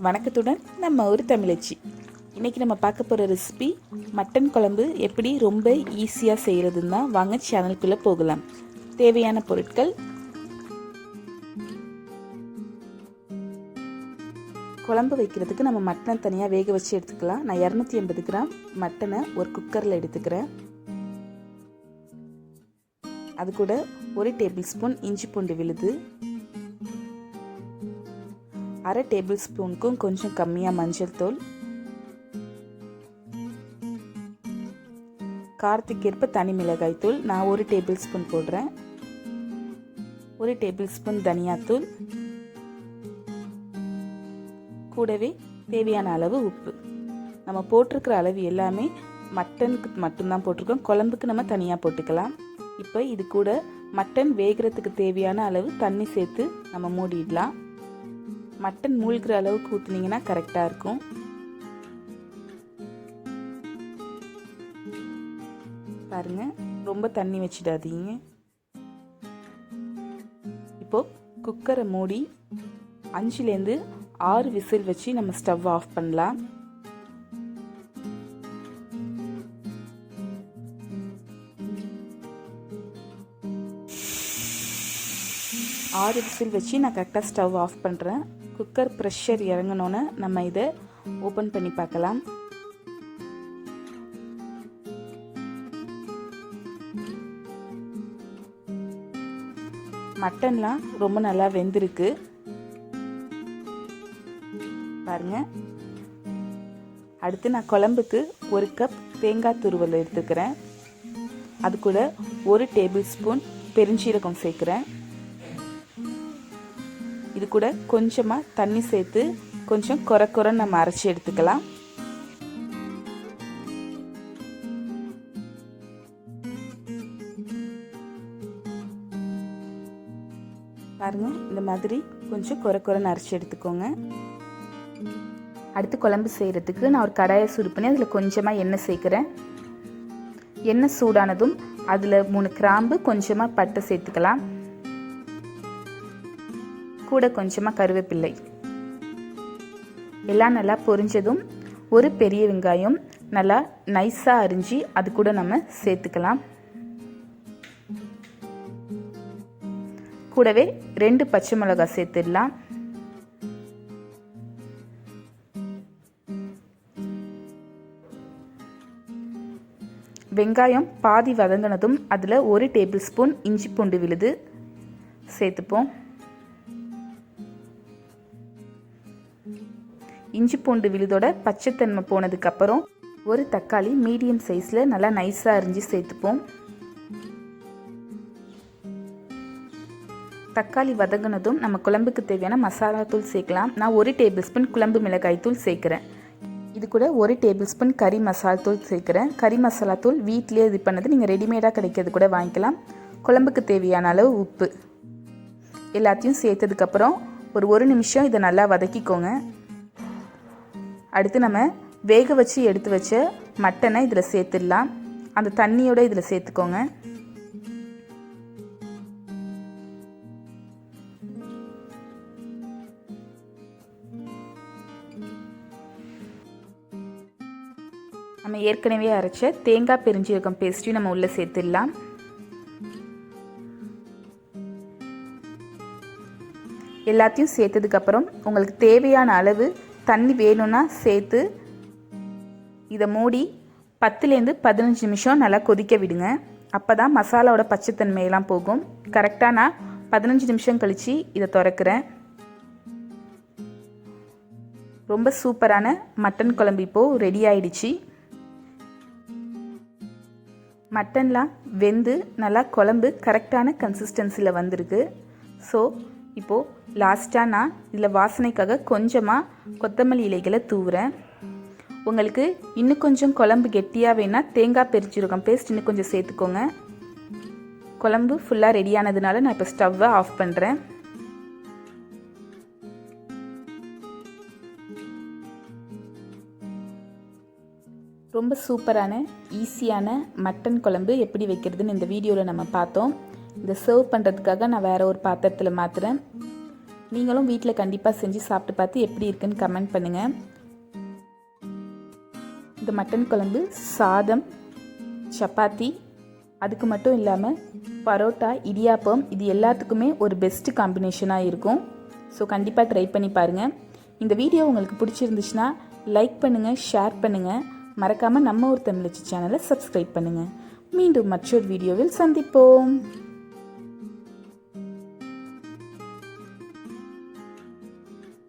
வணக்கத்துடன் நம்ம ஒரு தமிழச்சி. இன்றைக்கி நம்ம பார்க்க போகிற ரெசிபி மட்டன் குழம்பு எப்படி ரொம்ப ஈஸியாக செய்கிறதுன்னு தான். வாங்க சேனலுக்குள்ளே போகலாம். தேவையான பொருட்கள்: குழம்பு வைக்கிறதுக்கு நம்ம மட்டனை தனியாக வேக வச்சு எடுத்துக்கலாம். நான் 280 கிராம் மட்டனை ஒரு குக்கரில் எடுத்துக்கிறேன். அது கூட 1 டேபிள் ஸ்பூன் இஞ்சி பூண்டு விழுது, 1/2 டேபிள் ஸ்பூனுக்கும் கொஞ்சம் கம்மியாக மஞ்சள் தூள், காரத்துக்கேற்ப தனி மிளகாய் தூள் நான் 1 டேபிள் ஸ்பூன் போடுறேன், 1 டேபிள் ஸ்பூன் தனியாத்தூள், கூடவே தேவையான அளவு உப்பு. நம்ம போட்டிருக்கிற அளவு எல்லாமே மட்டனுக்கு மட்டும்தான் போட்டிருக்கோம், குழம்புக்கு நம்ம தனியாக போட்டுக்கலாம். இப்போ இது கூட மட்டன் வேகிறதுக்கு தேவையான அளவு தண்ணி சேர்த்து நம்ம மூடிடலாம். மட்டன் மூழ்கிற அளவுக்கு ஊற்றுனீங்கன்னா கரெக்டாக இருக்கும். பாருங்க, ரொம்ப தண்ணி வச்சிடாதீங்க. இப்போ குக்கரை மூடி 5லேருந்து 6 விசில் வச்சு நம்ம ஸ்டவ் ஆஃப் பண்ணலாம். ஆறு விசில் வச்சு நான் கரெக்டாக ஸ்டவ் ஆஃப் பண்ணுறேன். குக்கர் ப்ரெஷர் இறங்கினோன்னே நம்ம இதை ஓப்பன் பண்ணி பார்க்கலாம். மட்டன்லாம் ரொம்ப நல்லா வெந்திருக்கு பாருங்க. அடுத்து நான் குழம்புக்கு 1 கப் தேங்காய் துருவல் எடுத்துக்கிறேன். அது கூட 1 டேபிள் ஸ்பூன் பெருஞ்சீரகம் சேர்க்குறேன். இது கூட கொஞ்சமாக தண்ணி சேர்த்து கொஞ்சம் குறைன்னு நம்ம அரைச்சி எடுத்துக்கலாம். பாருங்க, இந்த மாதிரி கொஞ்சம் குறைன்னு அரைச்சி எடுத்துக்கோங்க. அடுத்து குழம்பு செய்கிறதுக்கு நான் ஒரு கடாயை சூடு பண்ணி அதில் கொஞ்சமாக எண்ணெய் சேர்க்குறேன். எண்ணெய் சூடானதும் அதில் 3 கிராம்பு கொஞ்சமாக பட்டை சேர்த்துக்கலாம். கூட கொஞ்சமாக கருவேப்பிள்ளை எல்லாம் நல்லா பொரிஞ்சதும் 1 பெரிய வெங்காயம் நல்லா நைஸாக அரிஞ்சு அது கூட நம்ம சேர்த்துக்கலாம். கூடவே 2 பச்சை மிளகாய் சேர்த்துடலாம். வெங்காயம் பாதி வதங்கினதும் அதில் 1 டேபிள் ஸ்பூன் இஞ்சி பூண்டு விழுது சேர்த்துப்போம். இஞ்சி பூண்டு விழுதோட பச்சைத்தன்மை போனதுக்கப்புறம் 1 தக்காளி மீடியம் சைஸில் நல்லா நைஸாக அரிஞ்சு சேர்த்துப்போம். தக்காளி வதங்கினதும் நம்ம குழம்புக்கு தேவையான மசாலா தூள் சேர்க்கலாம். நான் 1 டேபிள் ஸ்பூன் குழம்பு மிளகாய் தூள் சேர்க்குறேன். இது கூட 1 டேபிள் ஸ்பூன் கறி மசாலா தூள் சேர்க்குறேன். கறி மசாலா தூள் வீட்டிலே இது பண்ணது, நீங்கள் ரெடிமேடாக கிடைக்கிறது கூட வாங்கிக்கலாம். குழம்புக்கு தேவையான அளவு உப்பு எல்லாத்தையும் சேர்த்ததுக்கப்புறம் ஒரு 1 நிமிஷம் இதை நல்லா வதக்கிக்கோங்க. அடுத்து நம்ம வேக வச்சு எடுத்து வச்ச மட்டனை இதில் சேர்த்துடலாம். அந்த தண்ணியோட இதில் சேர்த்துக்கோங்க. நம்ம ஏற்கனவே அரைச்ச தேங்காய் பெருஞ்சீரகம் பேஸ்ட்டையும் நம்ம உள்ளே சேர்த்துடலாம். எல்லாத்தையும் சேர்த்ததுக்கப்புறம் உங்களுக்கு தேவையான அளவு தண்ணி வேணும்னா சேர்த்து இதை மூடி 10லேருந்து 15 நிமிஷம் நல்லா கொதிக்க விடுங்க. அப்போ தான் மசாலாவோட பச்சைத்தன்மையெல்லாம் போகும். கரெக்டாக நான் 15 நிமிஷம் கழித்து இதை திறக்கிறேன். ரொம்ப சூப்பரான மட்டன் குழம்பு இப்போது ரெடி ஆயிடுச்சு. மட்டன்லாம் வெந்து நல்லா குழம்பு கரெக்டான கன்சிஸ்டன்சியில் வந்திருக்கு. ஸோ இப்போது லாஸ்ட்டாக நான் இதில் வாசனைக்காக கொஞ்சமாக கொத்தமல்லி இலைகளை தூவுறேன். உங்களுக்கு இன்னும் கொஞ்சம் குழம்பு கெட்டியாக வேணால் தேங்காய் பெருஞ்சீரகம் பேஸ்ட் இன்னும் கொஞ்சம் சேர்த்துக்கோங்க. குழம்பு ஃபுல்லாக ரெடியானதுனால நான் இப்போ ஸ்டவ்வை ஆஃப் பண்ணுறேன். ரொம்ப சூப்பரான ஈஸியான மட்டன் குழம்பு எப்படி வைக்கிறதுன்னு இந்த வீடியோவில் நம்ம பார்த்தோம். இதை சர்வ் பண்ணுறதுக்காக நான் வேறு ஒரு பாத்திரத்தில் மாற்றுறேன். நீங்களும் வீட்டில் கண்டிப்பாக செஞ்சு சாப்பிட்டு பார்த்து எப்படி இருக்குன்னு கமெண்ட் பண்ணுங்கள். இந்த மட்டன் குழம்பு சாதம், சப்பாத்தி, அதுக்கு மட்டும் இல்லாமல் பரோட்டா, இடியாப்பம் இது எல்லாத்துக்குமே ஒரு பெஸ்ட்டு காம்பினேஷனாக இருக்கும். ஸோ கண்டிப்பாக ட்ரை பண்ணி பாருங்கள். இந்த வீடியோ உங்களுக்கு பிடிச்சிருந்துச்சுன்னா லைக் பண்ணுங்கள், ஷேர் பண்ணுங்கள். மறக்காமல் நம்ம ஊர் தமிழச்சி சேனலை சப்ஸ்கிரைப் பண்ணுங்கள். மீண்டும் மற்றொரு வீடியோவில் சந்திப்போம்.